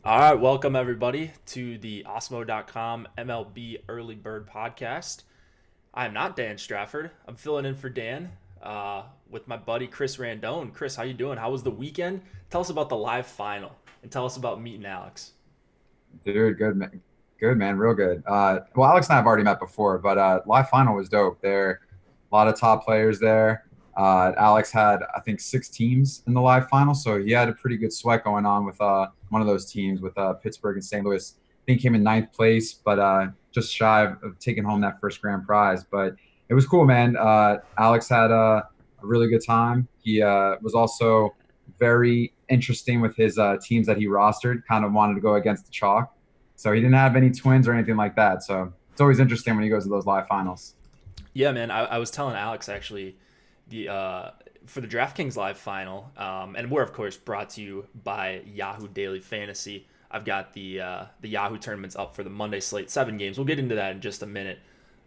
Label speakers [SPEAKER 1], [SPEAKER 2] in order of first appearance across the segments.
[SPEAKER 1] All right, welcome everybody to the Osmo.com MLB Early Bird Podcast. I am not Dan Strafford. I'm filling in for Dan with my buddy Chris Randone. Chris, how you doing? How was the weekend? Tell us about the live final and tell us about meeting Alex.
[SPEAKER 2] Dude, good man, real good. Well, Alex and I have already met before, but live final was dope. There, a lot of top players there. Alex had, I think, 6 teams in the live final, so he had a pretty good sweat going on with one of those teams with Pittsburgh and St. Louis. I think he came in ninth place, but just shy of taking home that first grand prize. But it was cool, man. Alex had a really good time. He was also very interesting with his teams that he rostered. Kind of wanted to go against the chalk, so he didn't have any twins or anything like that. So it's always interesting when he goes to those live finals.
[SPEAKER 1] Yeah, man, I was telling Alex actually the for the DraftKings Live final, and we're of course brought to you by Yahoo Daily Fantasy. I've got the Yahoo tournaments up for the Monday slate, 7 games. We'll get into that in just a minute.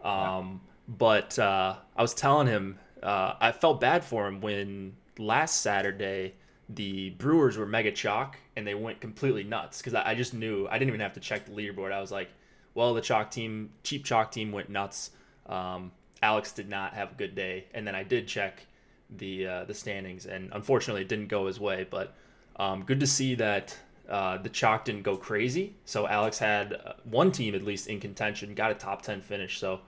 [SPEAKER 2] Yeah,
[SPEAKER 1] But I was telling him I felt bad for him when last Saturday the Brewers were mega chalk and they went completely nuts because I just knew I didn't even have to check the leaderboard. I was like, well, the cheap chalk team went nuts. Alex did not have a good day, and then I did check the standings, and unfortunately, it didn't go his way. But good to see that the chalk didn't go crazy. So Alex had one team at least in contention, got a top 10 finish. So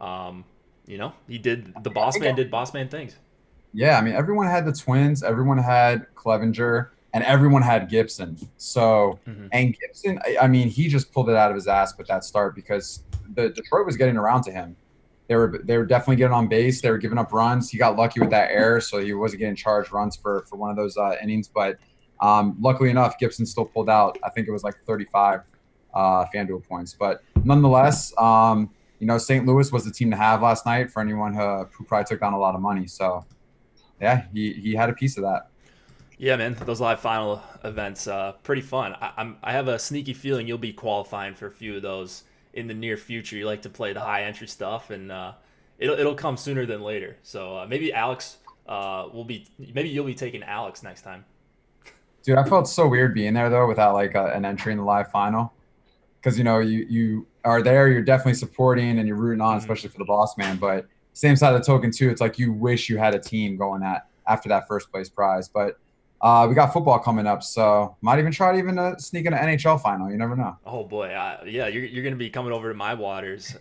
[SPEAKER 1] um, he did the
[SPEAKER 2] I
[SPEAKER 1] boss
[SPEAKER 2] think
[SPEAKER 1] man did boss man things.
[SPEAKER 2] yeah, I mean, everyone had the twins, everyone had Clevenger, and everyone had Gibson. So,
[SPEAKER 1] Hmm.
[SPEAKER 2] and Gibson, I mean, he just pulled it out of his ass with that start because the Detroit was getting around to him. They were definitely getting on base. They were giving up runs. He got lucky with that error, so he wasn't getting charged runs for one of those innings. But luckily enough, Gibson still pulled out. I think it was like 35 FanDuel points. But nonetheless, St. Louis was the team to have last night for anyone who probably took down a lot of money. So yeah, he had a piece of that.
[SPEAKER 1] Yeah, man, those live final events, pretty fun. I have a sneaky feeling you'll be qualifying for a few of those in the near future. You like to play the high entry stuff, and it'll come sooner than later. So maybe Alex maybe you'll be taking Alex next time.
[SPEAKER 2] Dude, I felt so weird being there though without like an entry in the live final because you are there, you're definitely supporting and you're rooting on,
[SPEAKER 1] Hmm.
[SPEAKER 2] especially for the boss man. But same side of the token too, it's like you wish you had a team going at after that first place prize. But we got football coming up, so might even try to even sneak in an NHL final. You never know.
[SPEAKER 1] Oh boy, yeah, you're gonna be coming over to my waters,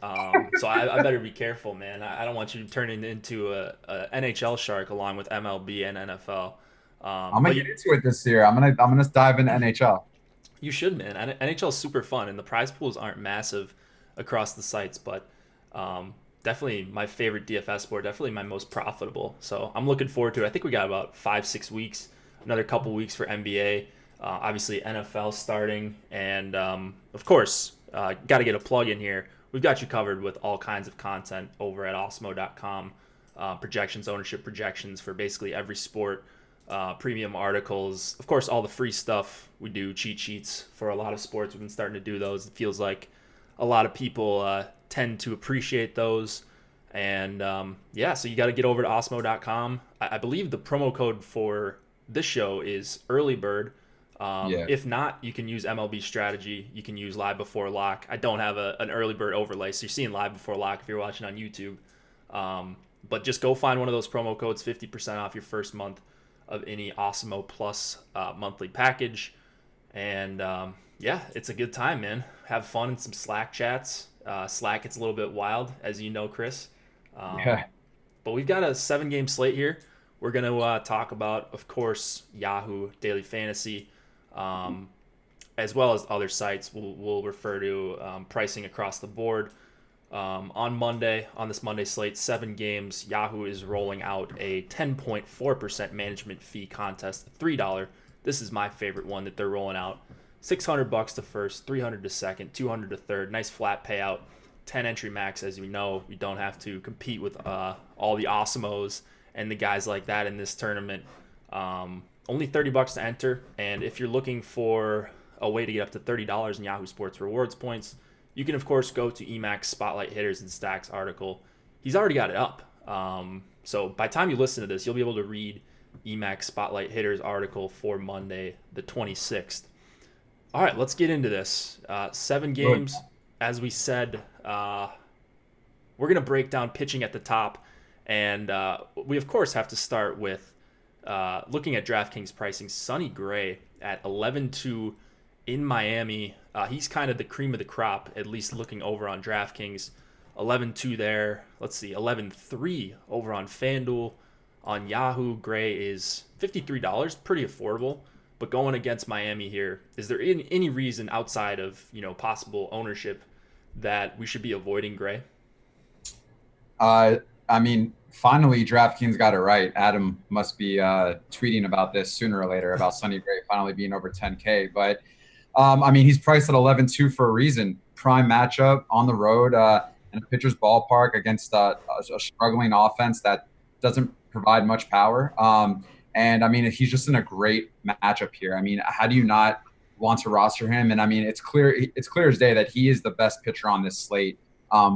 [SPEAKER 1] so I better be careful, man. I don't want you turning into a NHL shark along with MLB and NFL.
[SPEAKER 2] I'm gonna
[SPEAKER 1] But
[SPEAKER 2] get into it this year. I'm gonna dive into NHL.
[SPEAKER 1] you should, man. NHL is super fun, and the prize pools aren't massive across the sites, but definitely my favorite DFS sport. Definitely my most profitable. So I'm looking forward to it. I think we got about 5-6 weeks, another couple weeks for NBA. Obviously NFL starting, and of course, got to get a plug in here. We've got you covered with all kinds of content over at Osmo.com. Projections, ownership projections for basically every sport, premium articles, of course, all the free stuff we do, cheat sheets for a lot of sports. We've been starting to do those. It feels like a lot of people tend to appreciate those. And yeah, so you got to get over to osmo.com. I believe the promo code for this show is early bird.
[SPEAKER 2] Yeah.
[SPEAKER 1] If not, you can use MLB strategy. You can use live before lock. I don't have an early bird overlay, so you're seeing live before lock if you're watching on YouTube. But just go find one of those promo codes, 50% off your first month of any Osmo Plus monthly package. And yeah, it's a good time, man. Have fun in some Slack chats. Slack gets a little bit wild, as you know, Chris. Um,
[SPEAKER 2] Yeah.
[SPEAKER 1] but we've got a 7 game slate here. We're going to talk about, of course, Yahoo Daily Fantasy, um, as well as other sites. We'll refer to pricing across the board. On Monday, on this Monday slate, 7 games, Yahoo is rolling out a 10.4% management fee contest, $3. This is my favorite one that they're rolling out. $600 to first, 300 to second, 200 to third. Nice flat payout. 10 entry max, as you know. You don't have to compete with all the Osmos and the guys like that in this tournament. Only $30 to enter, and if you're looking for a way to get up to $30 in Yahoo Sports rewards points, you can, of course, go to Emacs Spotlight Hitters and Stacks article. He's already got it up. So by the time you listen to this, you'll be able to read Emacs Spotlight Hitters article for Monday, the 26th. All right, let's get into this. 7 games, as we said. We're gonna break down pitching at the top, and we of course have to start with looking at DraftKings pricing. Sonny Gray at 11-2 in Miami. He's kind of the cream of the crop, at least looking over on DraftKings. 11-2 there. Let's see, 11-3 over on FanDuel. On Yahoo, Gray is $53, pretty affordable. But going against Miami here, is there any reason outside of possible ownership that we should be avoiding Gray?
[SPEAKER 2] Uh, I mean, finally, DraftKings got it right. Adam must be tweeting about this sooner or later about Sonny Gray finally being over 10K. But I mean, he's priced at 11-2 for a reason. Prime matchup on the road in a pitcher's ballpark against a struggling offense that doesn't provide much power. And I mean, he's just in a great matchup here. I mean, how do you not want to roster him? And I mean, it's clear as day that he is the best pitcher on this slate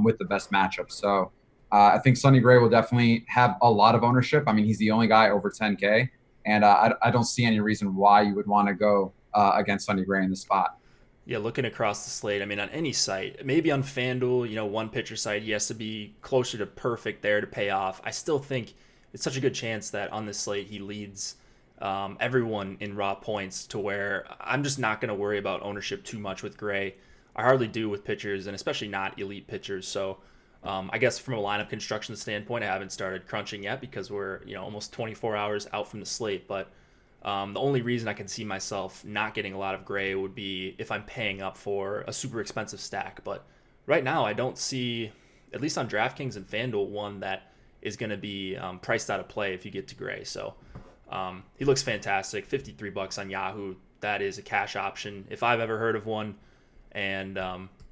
[SPEAKER 2] with the best matchup. So I think Sonny Gray will definitely have a lot of ownership. I mean, he's the only guy over 10K, and I don't see any reason why you would want to go against Sonny Gray in the spot.
[SPEAKER 1] Yeah, looking across the slate, I mean, on any site, maybe on FanDuel, one pitcher site, he has to be closer to perfect there to pay off. I still think it's such a good chance that on this slate he leads everyone in raw points to where I'm just not going to worry about ownership too much with Gray. I hardly do with pitchers, and especially not elite pitchers. So I guess from a lineup construction standpoint, I haven't started crunching yet because we're almost 24 hours out from the slate. But the only reason I can see myself not getting a lot of Gray would be if I'm paying up for a super expensive stack. But right now, I don't see, at least on DraftKings and FanDuel, one that is going to be priced out of play if you get to Gray. So he looks fantastic. $53 on Yahoo. That is a cash option if I've ever heard of one. And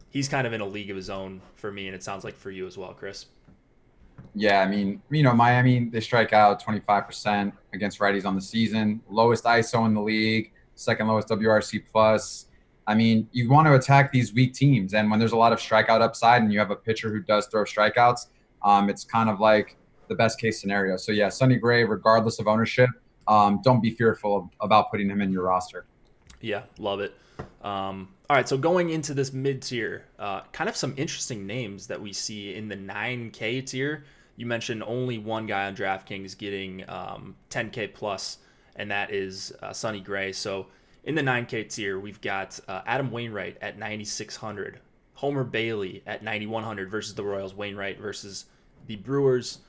[SPEAKER 1] he's kind of in a league of his own for me, and it sounds like for you as well, Chris.
[SPEAKER 2] Yeah, I mean, Miami, they strike out 25% against righties on the season. Lowest ISO in the league, second lowest WRC plus. I mean, you want to attack these weak teams, and when there's a lot of strikeout upside and you have a pitcher who does throw strikeouts, it's kind of like the best case scenario. So yeah, Sonny Gray, regardless of ownership, don't be fearful about putting him in your roster.
[SPEAKER 1] Yeah, love it. All right, so going into this mid-tier, kind of some interesting names that we see in the 9K tier. You mentioned only one guy on DraftKings getting 10K plus, and that is Sonny Gray. So in the 9K tier, we've got Adam Wainwright at 9,600, Homer Bailey at 9,100 versus the Royals, Wainwright versus the Brewers.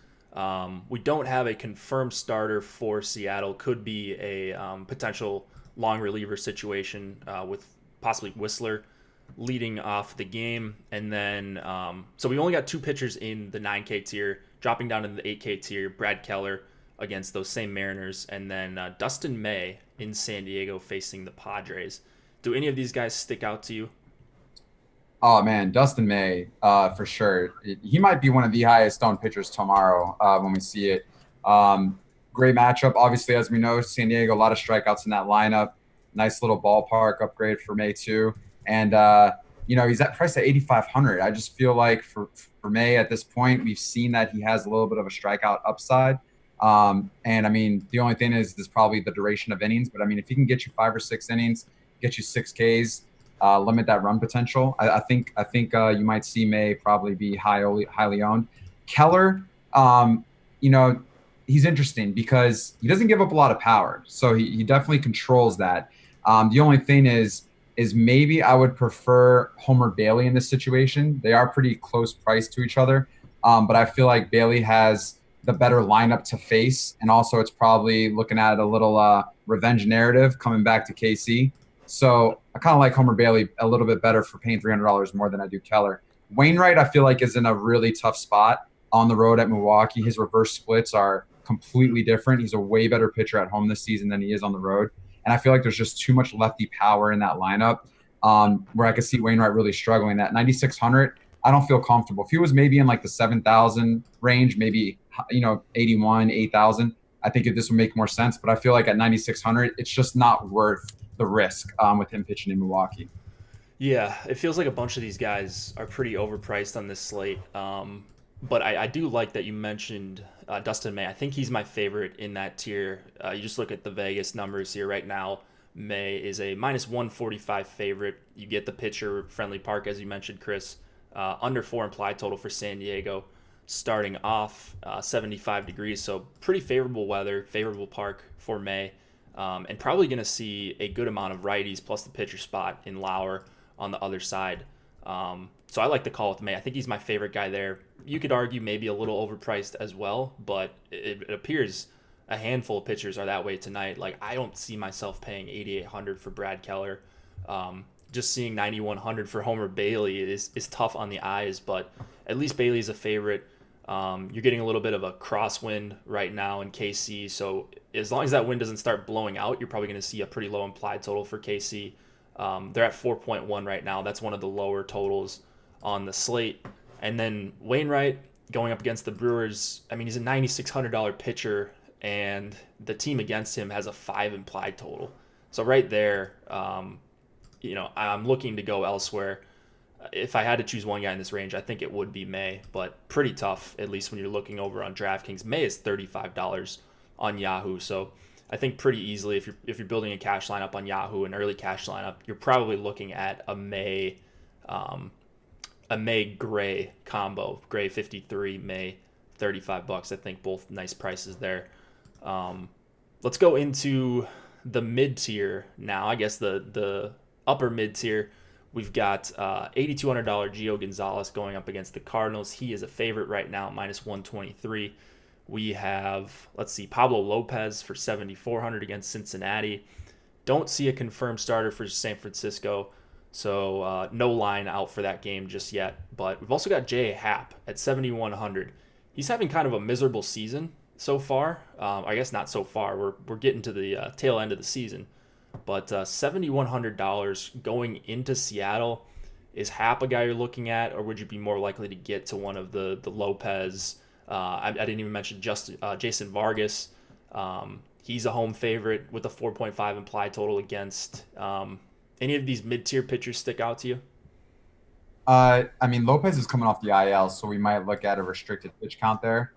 [SPEAKER 1] We don't have a confirmed starter for Seattle. Could be a potential long reliever situation with possibly Whistler leading off the game. And then, so we only got two pitchers in the 9K tier, dropping down into the 8K tier, Brad Keller against those same Mariners, and then Dustin May in San Diego facing the Padres. Do any of these guys stick out to you?
[SPEAKER 2] Oh man, Dustin May, for sure. He might be one of the highest owned pitchers tomorrow when we see it. Great matchup. Obviously, as we know, San Diego, a lot of strikeouts in that lineup. Nice little ballpark upgrade for May too. And he's at price at 8,500. I just feel like for May at this point, we've seen that he has a little bit of a strikeout upside. And I mean, the only thing is probably the duration of innings. But I mean, if he can get you 5 or 6 innings, get you 6Ks, limit that run potential, I think you might see May probably be highly owned. Keller, he's interesting because he doesn't give up a lot of power, so he definitely controls that. The only thing is maybe I would prefer Homer Bailey in this situation. They are pretty close priced to each other, but I feel like Bailey has the better lineup to face, and also it's probably looking at a little revenge narrative coming back to KC. So I kind of like Homer Bailey a little bit better for paying $300 more than I do Keller. Wainwright, I feel like, is in a really tough spot on the road at Milwaukee. His reverse splits are completely different. He's a way better pitcher at home this season than he is on the road. And I feel like there's just too much lefty power in that lineup where I could see Wainwright really struggling. At 9,600, I don't feel comfortable. If he was maybe in like the 7,000 range, maybe 81, 8,000, I think this would make more sense. But I feel like at 9,600, it's just not worth the risk with him pitching in Milwaukee.
[SPEAKER 1] Yeah, it feels like a bunch of these guys are pretty overpriced on this slate. But I do like that you mentioned Dustin May. I think he's my favorite in that tier. You just look at the Vegas numbers here right now. May is a minus 145 favorite. You get the pitcher friendly park, as you mentioned, Chris. Under 4 implied total for San Diego, starting off 75 degrees. So pretty favorable weather, favorable park for May. And probably going to see a good amount of righties plus the pitcher spot in Lauer on the other side. So I like the call with May. I think he's my favorite guy there. You could argue maybe a little overpriced as well, but it appears a handful of pitchers are that way tonight. Like, I don't see myself paying 8,800 for Brad Keller. Just seeing 9,100 for Homer Bailey is tough on the eyes, but at least Bailey's a favorite. You're getting a little bit of a crosswind right now in KC, so as long as that wind doesn't start blowing out, you're probably going to see a pretty low implied total for KC. They're at 4.1 right now. That's one of the lower totals on the slate. And then Wainwright going up against the Brewers. I mean, he's a $9,600 pitcher, and the team against him has a 5 implied total. So right there, I'm looking to go elsewhere. If I had to choose one guy in this range, I think it would be May, but pretty tough, at least when you're looking over on DraftKings. May is $35 on Yahoo, so I think pretty easily if you're building a cash lineup on Yahoo, an early cash lineup, you're probably looking at a May Gray combo, Gray 53, May $35. I think both nice prices there. Let's go into the mid tier now. I guess the upper mid tier. We've got $8,200 Gio Gonzalez going up against the Cardinals. He is a favorite right now, minus 123. We have, Pablo Lopez for $7,400 against Cincinnati. Don't see a confirmed starter for San Francisco, so no line out for that game just yet. But we've also got J.A. Happ at $7,100. He's having kind of a miserable season so far. I guess not so far. We're getting to the tail end of the season. But $7,100 going into Seattle, is Happ a guy you're looking at, or would you be more likely to get to one of the Lopez? I didn't even mention Jason Vargas. He's a home favorite with a 4.5 implied total against. Any of these mid-tier pitchers stick out to you?
[SPEAKER 2] Lopez is coming off the IL, so we might look at a restricted pitch count there.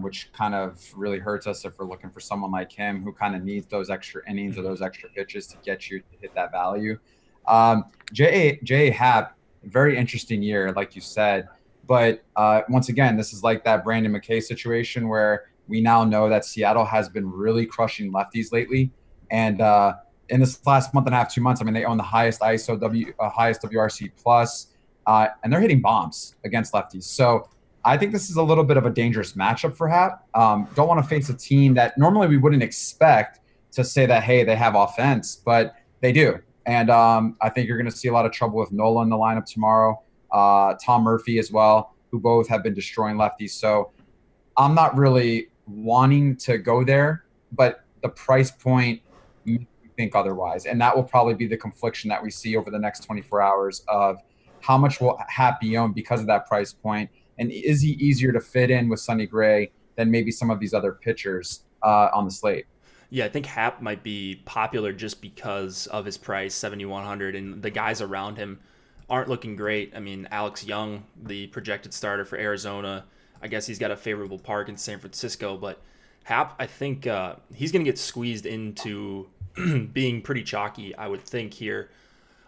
[SPEAKER 2] Which kind of really hurts us if we're looking for someone like him who kind of needs those extra innings or those extra pitches to get you to hit that value. J.A. Happ, very interesting year, like you said. But once again, this is like that Brandon McKay situation where we now know that Seattle has been really crushing lefties lately. And in this last month and a half, 2 months, they own the highest ISO, highest WRC plus, and they're hitting bombs against lefties. So I think this is a little bit of a dangerous matchup for Happ. Don't want to face a team that normally we wouldn't expect to say that, hey, they have offense, but they do. And I think you're going to see a lot of trouble with Nola in the lineup tomorrow, Tom Murphy as well, who both have been destroying lefties. So I'm not really wanting to go there, but the price point makes me think otherwise. And that will probably be the confliction that we see over the next 24 hours of how much will Happ be owned because of that price point. And is he easier to fit in with Sonny Gray than maybe some of these other pitchers on the slate?
[SPEAKER 1] Yeah, I think Happ might be popular just because of his price, $7,100, and the guys around him aren't looking great. Alex Young, the projected starter for Arizona, I guess he's got a favorable park in San Francisco, but Happ, I think he's going to get squeezed into being pretty chalky, I would think here.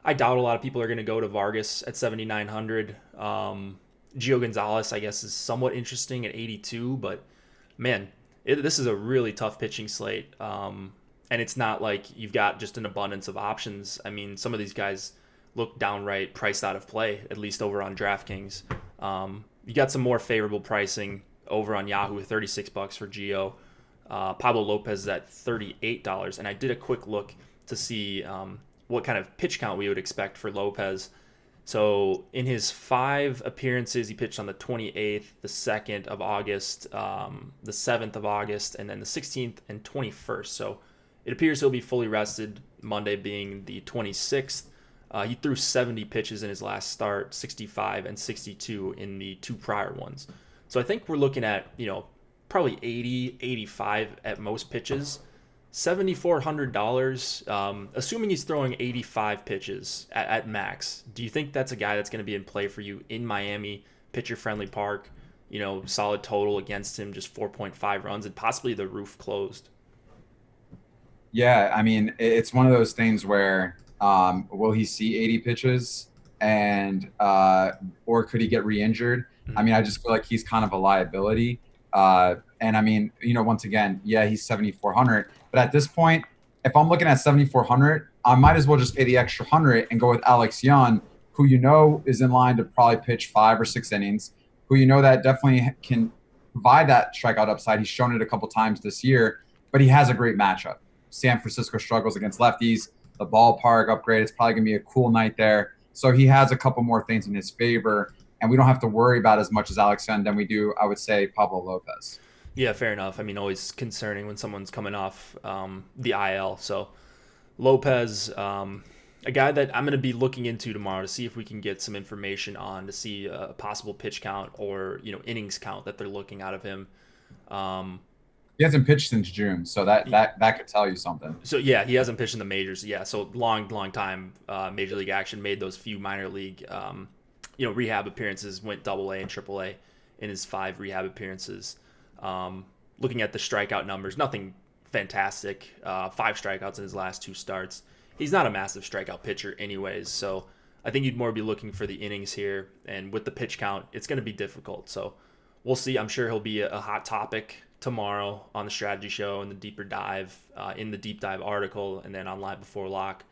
[SPEAKER 1] I doubt a lot of people are going to go to Vargas at 7,900. Gio Gonzalez, I guess, is somewhat interesting at 82, but man, this is a really tough pitching slate. And it's not like you've got just an abundance of options. Some of these guys look downright priced out of play, at least over on DraftKings. You got some more favorable pricing over on Yahoo, $36 for Gio. Pablo Lopez is at $38, and I did a quick look to see what kind of pitch count we would expect for Lopez. So in his 5 appearances, he pitched on the 28th, the 2nd of August, the 7th of August, and then the 16th and 21st. So it appears he'll be fully rested, Monday being the 26th. He threw 70 pitches in his last start, 65 and 62 in the 2 prior ones. So I think we're looking at, probably 80, 85 at most pitches. $7,400, assuming he's throwing 85 pitches at max. Do you think that's a guy that's going to be in play for you in Miami, pitcher-friendly park, solid total against him, just 4.5 runs, and possibly the roof closed?
[SPEAKER 2] Yeah, I mean, it's one of those things where will he see 80 pitches and or could he get re-injured? I
[SPEAKER 1] Mhm.
[SPEAKER 2] mean, I just feel like he's kind of a liability. And I mean, once again, yeah, he's 7,400, but at this point, if I'm looking at 7,400, I might as well just pay the extra 100 and go with Alex Young, who is in line to probably pitch 5 or 6 innings, who that definitely can provide that strikeout upside. He's shown it a couple times this year, but he has a great matchup. San Francisco struggles against lefties. The ballpark upgrade, it's probably going to be a cool night there. So he has a couple more things in his favor, and we don't have to worry about as much as Alex Young than we do, I would say, Pablo Lopez.
[SPEAKER 1] Yeah, fair enough. I mean, always concerning when someone's coming off the IL. So Lopez, a guy that I'm going to be looking into tomorrow to see if we can get some information on to see a possible pitch count or innings count that they're looking out of him. Um,
[SPEAKER 2] He hasn't pitched since June, so that could tell you something.
[SPEAKER 1] so yeah, he hasn't pitched in the majors. Yeah, so long time major league action. Made those few minor league rehab appearances. Went Double A and Triple A in his 5 rehab appearances. Looking at the strikeout numbers, nothing fantastic. 5 strikeouts in his last 2 starts. He's not a massive strikeout pitcher, anyways. So I think you'd more be looking for the innings here, and with the pitch count, it's going to be difficult. So we'll see. I'm sure he'll be a hot topic tomorrow on the strategy show and the deeper dive in the deep dive article, and then on Live Before Lock.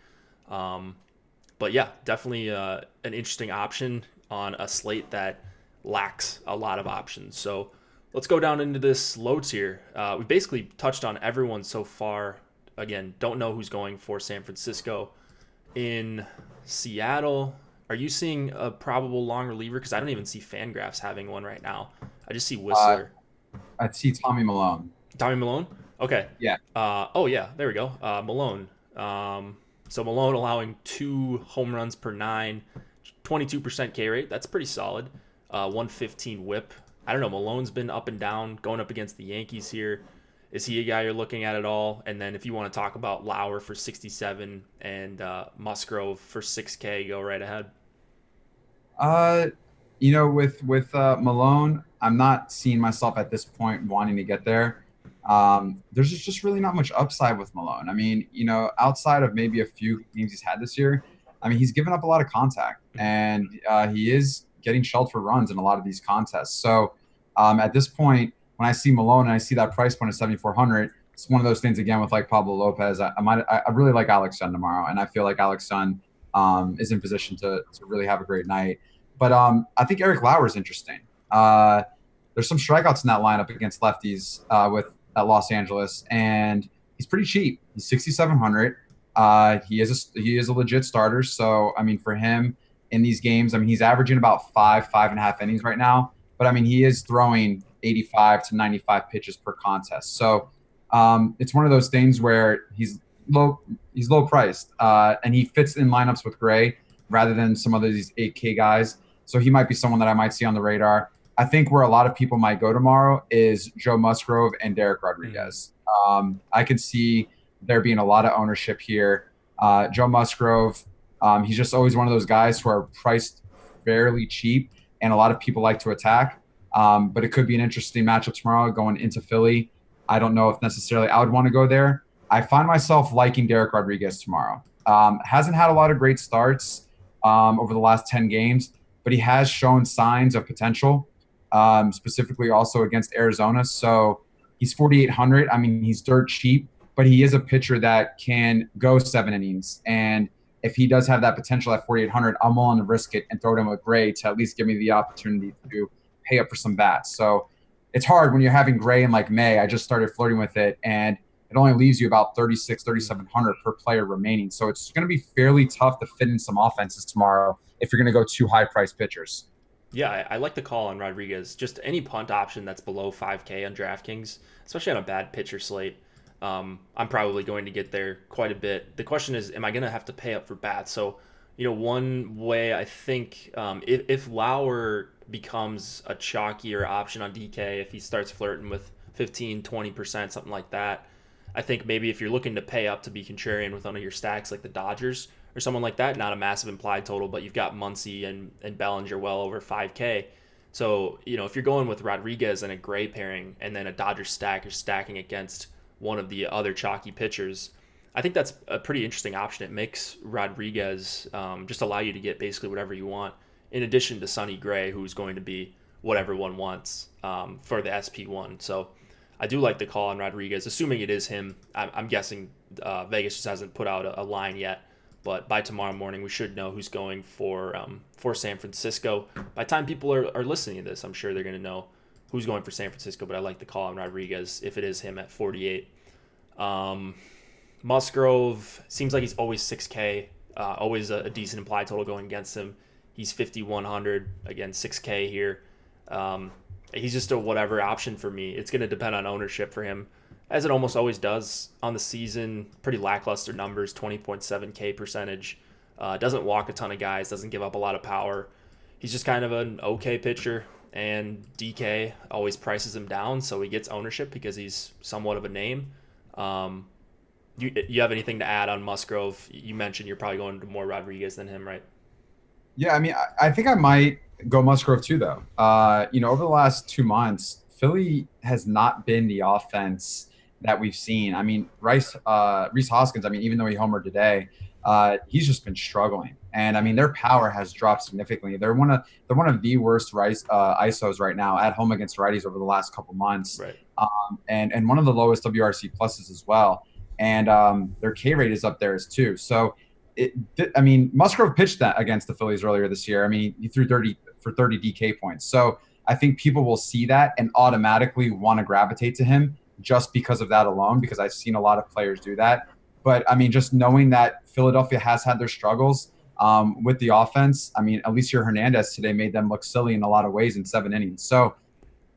[SPEAKER 1] But yeah, definitely an interesting option on a slate that lacks a lot of options. So let's go down into this low tier. We basically touched on everyone so far. Again, don't know who's going for San Francisco. In Seattle, are you seeing a probable long reliever? Because I don't even see Fangraphs having one right now. I just see
[SPEAKER 2] Uh,
[SPEAKER 1] Whistler.
[SPEAKER 2] I'd see Tommy Malone.
[SPEAKER 1] Tommy Malone? Okay.
[SPEAKER 2] Yeah.
[SPEAKER 1] Oh, yeah, there we go. Malone. So Malone allowing 2 home runs per 9, 22% K rate. That's pretty solid. 115 whip. I don't know. Malone's been up and down, going up against the Yankees here. Is he a guy you're looking at all? And then if you want to talk about Lauer for 67 and Musgrove for 6K, go right ahead.
[SPEAKER 2] Uh, with Malone, I'm not seeing myself at this point wanting to get there. There's just really not much upside with Malone. I mean, outside of maybe a few games he's had this year, I mean, he's given up a lot of contact, and he is getting shelled for runs in a lot of these contests. So at this point, when I see Malone and I see that price point of 7,400, it's one of those things again with like Pablo Lopez. I really like Alex Sun tomorrow, and I feel like Alex Sun is in position to really have a great night. But I think Eric Lauer is interesting. There's some strikeouts in that lineup against lefties with at Los Angeles, and he's pretty cheap. He's 6,700. He is a legit starter. So I mean, for him in these games, I mean, he's averaging about 5.5 innings right now. But I mean, he is throwing 85 to 95 pitches per contest. So it's one of those things where he's low priced, and he fits in lineups with Gray rather than some other these 8K guys. So he might be someone that I might see on the radar. I think where a lot of people might go tomorrow is Joe Musgrove and Derek Rodriguez. I could see there being a lot of ownership here. Joe Musgrove, he's just always one of those guys who are priced fairly cheap, and a lot of people like to attack. But it could be an interesting matchup tomorrow going into Philly. I don't know if necessarily I would want to go there. I find myself liking Derek Rodriguez tomorrow. Hasn't had a lot of great starts over the last 10 games, but he has shown signs of potential, specifically also against Arizona. So he's 4,800. I mean, he's dirt cheap, but he is a pitcher that can go 7 innings. And if he does have that potential at 4,800, I'm willing to risk it and throw it in with Gray to at least give me the opportunity to pay up for some bats. So it's hard when you're having Gray in like May. I just started flirting with it, and it only leaves you about 3,700 per player remaining. So it's going to be fairly tough to fit in some offenses tomorrow if you're going to go 2 high-priced pitchers.
[SPEAKER 1] Yeah, I like the call on Rodriguez. Just any punt option that's below 5K on DraftKings, especially on a bad pitcher slate. I'm probably going to get there quite a bit. The question is, am I going to have to pay up for bats? So, one way I think if Lauer becomes a chalkier option on DK, if he starts flirting with 15, 20%, something like that, I think maybe if you're looking to pay up to be contrarian with one of your stacks like the Dodgers or someone like that, not a massive implied total, but you've got Muncy and Bellinger well over 5K. So, if you're going with Rodriguez and a Gray pairing and then a Dodgers stack, you're stacking against one of the other chalky pitchers, I think that's a pretty interesting option. It makes Rodriguez just allow you to get basically whatever you want, in addition to Sonny Gray, who's going to be what everyone wants for the SP1. So I do like the call on Rodriguez, assuming it is him. I'm guessing Vegas just hasn't put out a line yet, but by tomorrow morning we should know who's going for San Francisco. By the time people are listening to this, I'm sure they're going to know who's going for San Francisco. But I like the call on Rodriguez if it is him at 48. Musgrove seems like he's always 6K, always a decent implied total going against him. He's 5,100, again 6K here. He's just a whatever option for me. It's going to depend on ownership for him, as it almost always does on the season. Pretty lackluster numbers, 20.7K percentage. Doesn't walk a ton of guys, doesn't give up a lot of power. He's just kind of an okay pitcher, and DK always prices him down, so he gets ownership because he's somewhat of a name. You have anything to add on Musgrove? You mentioned you're probably going to more Rodriguez than him, right?
[SPEAKER 2] Yeah, I mean, I think I might go Musgrove too, though. Over the last 2 months, Philly has not been the offense that we've seen. I mean, Rhys Hoskins, I mean, even though he homered today, he's just been struggling. And I mean, their power has dropped significantly. They're one of the worst ISOs right now at home against righties over the last couple months.
[SPEAKER 1] Right.
[SPEAKER 2] And one of the lowest WRC pluses as well. And their K rate is up there as too. So, Musgrove pitched that against the Phillies earlier this year. I mean, he threw 30 DK points. So I think people will see that and automatically want to gravitate to him just because of that alone, because I've seen a lot of players do that. But I mean, just knowing that Philadelphia has had their struggles with the offense, I mean, Alicia Hernandez today made them look silly in a lot of ways in 7 innings. So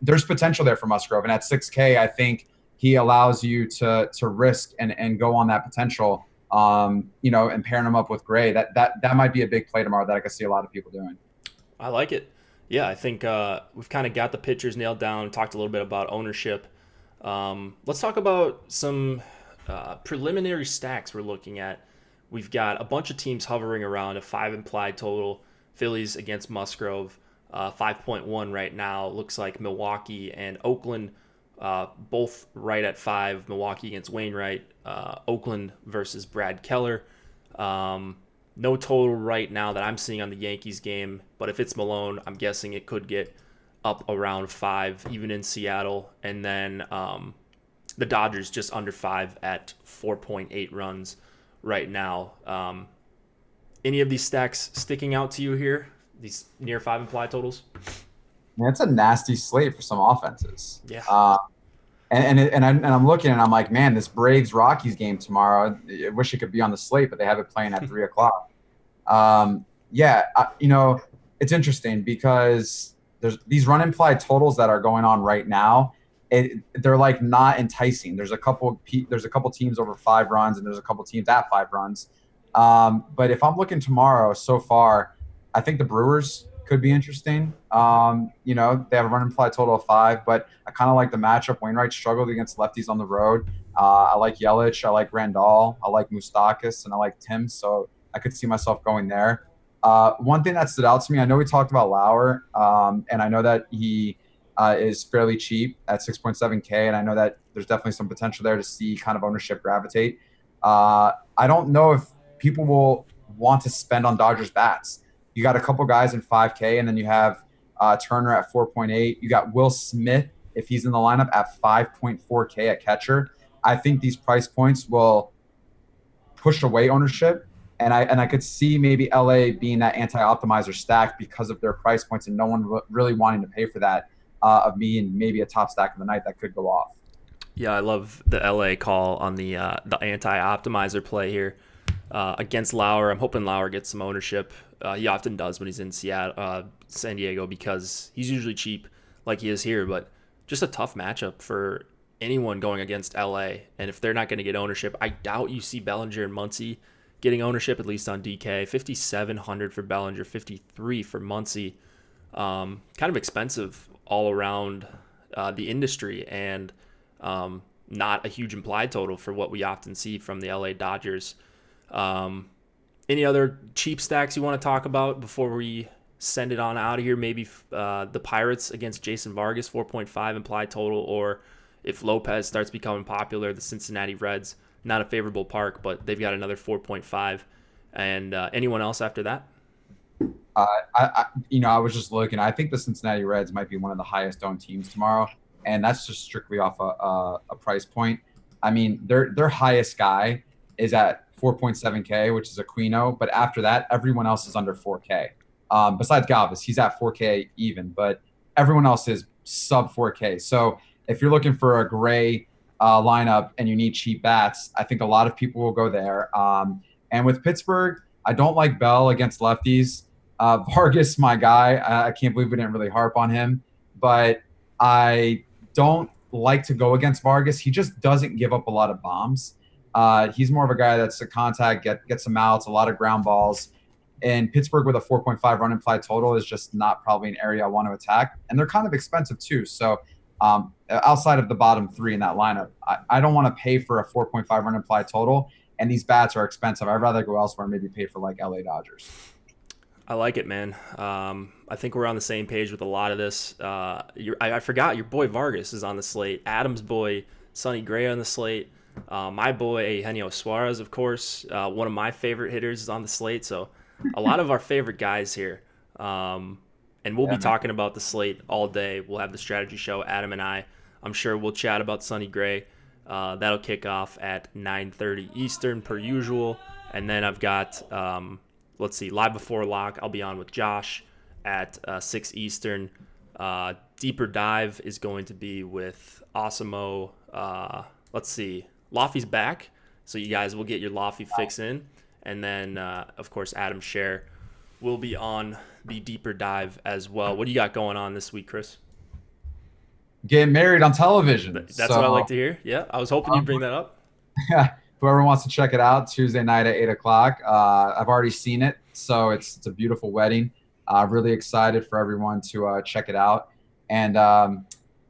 [SPEAKER 2] there's potential there for Musgrove. And at 6K, I think he allows you to risk and go on that potential, and pairing him up with Gray. That might be a big play tomorrow that I could see a lot of people doing.
[SPEAKER 1] I like it. Yeah, I think we've kind of got the pitchers nailed down, talked a little bit about ownership. Let's talk about some preliminary stacks we're looking at. We've got a bunch of teams hovering around a 5 implied total. Phillies against Musgrove, 5.1 right now. Looks like Milwaukee and Oakland both right at 5. Milwaukee against Wainwright. Oakland versus Brad Keller. No total right now that I'm seeing on the Yankees game, but if it's Malone, I'm guessing it could get up around 5, even in Seattle. And then the Dodgers just under 5 at 4.8 runs right now. Any of these stacks sticking out to you here? These near 5 implied totals?
[SPEAKER 2] Man, it's a nasty slate for some offenses.
[SPEAKER 1] Yeah.
[SPEAKER 2] And I'm looking and I'm like, man, this Braves Rockies game tomorrow, I wish it could be on the slate, but they have it playing at 3:00. It's interesting because there's these run implied totals that are going on right now. They're like not enticing. There's a couple teams over 5 runs and there's a couple teams at 5 runs. But if I'm looking tomorrow, so far, I think the Brewers could be interesting. They have a run implied total of 5, but I kind of like the matchup. Wainwright struggled against lefties on the road. I like Yelich, I like Randall, I like Moustakas, and I like Tim, so I could see myself going there. One thing that stood out to me, I know we talked about Lauer, and I know that he is fairly cheap at 6.7K, and I know that there's definitely some potential there to see kind of ownership gravitate. I don't know if people will want to spend on Dodgers bats. You got a couple guys in 5K, and then you have Turner at 4.8. You got Will Smith, if he's in the lineup, at 5.4K at catcher. I think these price points will push away ownership, and I could see maybe LA being that anti-optimizer stack because of their price points and no one really wanting to pay for that of being maybe a top stack of the night that could go off.
[SPEAKER 1] Yeah, I love the LA call on the anti-optimizer play here against Lauer. I'm hoping Lauer gets some ownership. He often does when he's in San Diego, because he's usually cheap like he is here, but just a tough matchup for anyone going against LA. And if they're not going to get ownership, I doubt you see Bellinger and Muncy getting ownership, at least on DK. 5,700 for Bellinger, 53 for Muncy. Kind of expensive all around the industry, and not a huge implied total for what we often see from the LA Dodgers. Any other cheap stacks you want to talk about before we send it on out of here? Maybe the Pirates against Jason Vargas, 4.5 implied total, or if Lopez starts becoming popular, the Cincinnati Reds not a favorable park, but they've got another 4.5. And anyone else after that?
[SPEAKER 2] I was just looking. I think the Cincinnati Reds might be one of the highest owned teams tomorrow, and that's just strictly off a price point. I mean, their highest guy is at 4.7K, which is Aquino, but after that, everyone else is under 4K. Besides Galvis, he's at 4K even, but everyone else is sub 4K. So if you're looking for a gray lineup and you need cheap bats, I think a lot of people will go there. And with Pittsburgh, I don't like Bell against lefties. Vargas, my guy, I can't believe we didn't really harp on him, but I don't like to go against Vargas. He just doesn't give up a lot of bombs. He's more of a guy that's a contact, get some outs, a lot of ground balls. And Pittsburgh with a 4.5 run implied total is just not probably an area I want to attack. And they're kind of expensive too. So outside of the bottom three in that lineup, I don't want to pay for a 4.5 run implied total. And these bats are expensive. I'd rather go elsewhere and maybe pay for like LA Dodgers.
[SPEAKER 1] I like it, man. I think we're on the same page with a lot of this. I forgot your boy Vargas is on the slate. Adam's boy Sonny Gray on the slate. My boy Eugenio Suarez, of course, one of my favorite hitters is on the slate. So a lot of our favorite guys here. And we'll be talking about the slate all day. We'll have the strategy show, Adam and I. I'm sure we'll chat about Sonny Gray. That'll kick off at 9:30 Eastern per usual. And then I've got, let's see, Live Before Lock. I'll be on with Josh at 6 Eastern. Deeper Dive is going to be with Osimo. Let's see, Laffy's back. So you guys will get your Laffy fix in. And then, of course, Adam Scher will be on the Deeper Dive as well. What do you got going on this week, Chris?
[SPEAKER 2] Getting married on television.
[SPEAKER 1] That's what I like to hear. Yeah, I was hoping you'd bring that up.
[SPEAKER 2] Whoever wants to check it out, Tuesday night at 8 o'clock. I've already seen it, so it's a beautiful wedding. Really excited for everyone to check it out. And, I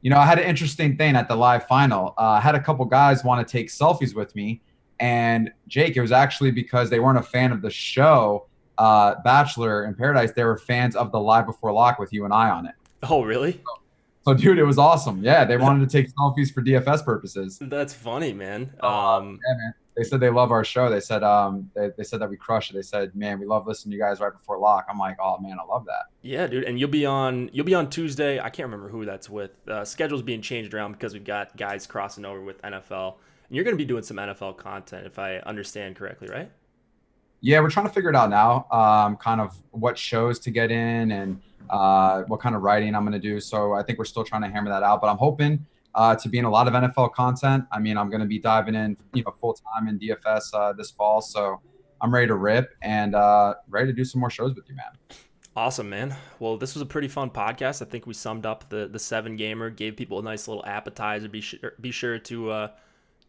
[SPEAKER 2] had an interesting thing at the live final. I had a couple guys want to take selfies with me. And, Jake, it was actually because they weren't a fan of the show, Bachelor in Paradise. They were fans of the Live Before Lock with you and I on it.
[SPEAKER 1] Oh, really?
[SPEAKER 2] So, dude, it was awesome. Yeah, they wanted to take selfies for DFS purposes.
[SPEAKER 1] That's funny, man.
[SPEAKER 2] Yeah, man. They said they love our show. They said they said that we crush it. They said, man, we love listening to you guys right before lock. I'm like, oh man, I love that.
[SPEAKER 1] Yeah, dude. And you'll be on Tuesday. I can't remember who that's with. Schedule's being changed around because we've got guys crossing over with NFL. And you're going to be doing some NFL content, if I understand correctly, right?
[SPEAKER 2] Yeah, we're trying to figure it out now. Kind of what shows to get in and what kind of writing I'm going to do. So I think we're still trying to hammer that out. But I'm hoping to be in a lot of NFL content. I mean, I'm going to be diving in, full time in DFS this fall. So I'm ready to rip and ready to do some more shows with you, man.
[SPEAKER 1] Awesome, man. Well, this was a pretty fun podcast. I think we summed up the 7-gamer, gave people a nice little appetizer. Be sure to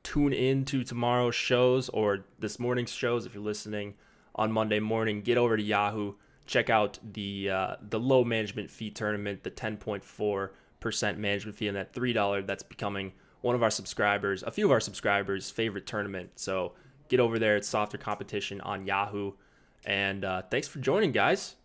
[SPEAKER 1] tune in to tomorrow's shows or this morning's shows if you're listening on Monday morning. Get over to Yahoo. Check out the low management fee tournament, the 10.4% management fee, and that $3 that's becoming one of our subscribers, a few of our subscribers' favorite tournament. So get over there. It's softer competition on Yahoo. And thanks for joining, guys.